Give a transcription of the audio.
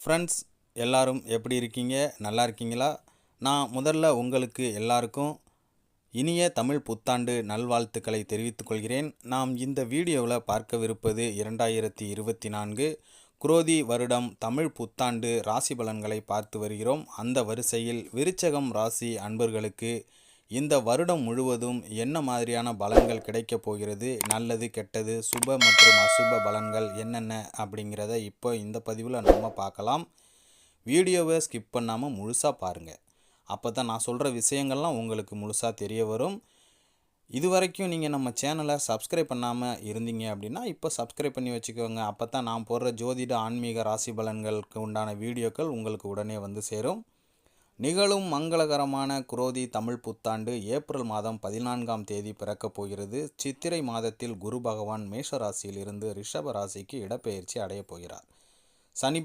Friends எல்லாரும் எப்படி இருக்கீங்க? நல்லா இருக்கீங்களா? நான் முதல்ல உங்களுக்கு எல்லாருக்கும் இனிய தமிழ் புத்தாண்டு நல்வாழ்த்துக்களை தெரிவித்துக் கொள்கிறேன். நாம் இந்த வீடியோவில் பார்க்கவிருப்பது 2024 குரோதி வருடம் தமிழ் புத்தாண்டு ராசி பலன்களை பார்த்து வருகிறோம். அந்த வரிசையில் விருச்சகம் ராசி அன்பர்களுக்கு இந்த வருடம் முழுவதும் என்ன மாதிரியான பலன்கள் கிடைக்கப் போகிறது, நல்லது கெட்டது சுப மற்றும் அசுப பலன்கள் என்னென்ன அப்படிங்கிறத இப்போ இந்த பதிவில் நம்ம பார்க்கலாம். வீடியோவை ஸ்கிப் பண்ணாமல் முழுசாக பாருங்கள். அப்போ தான் நான் சொல்கிற விஷயங்கள்லாம் உங்களுக்கு முழுசாக தெரிய வரும். இது வரைக்கும் நீங்கள் நம்ம சேனலை சப்ஸ்கிரைப் பண்ணாமல் இருந்தீங்க அப்படின்னா இப்போ சப்ஸ்கிரைப் பண்ணி வச்சுக்கோங்க. அப்போ தான் நான் போடுற ஜோதிட ஆன்மீக ராசி பலன்களுக்கு உண்டான வீடியோக்கள் உங்களுக்கு உடனே வந்து சேரும். நிகழும் மங்களகரமான குரோதி தமிழ் புத்தாண்டு ஏப்ரல் மாதம் 14ஆம் தேதி பிறக்கப் போகிறது. சித்திரை மாதத்தில் குரு பகவான் மேஷ ராசியிலிருந்து ரிஷப ராசிக்கு இடப்பெயர்ச்சி அடையப் போகிறார். சனி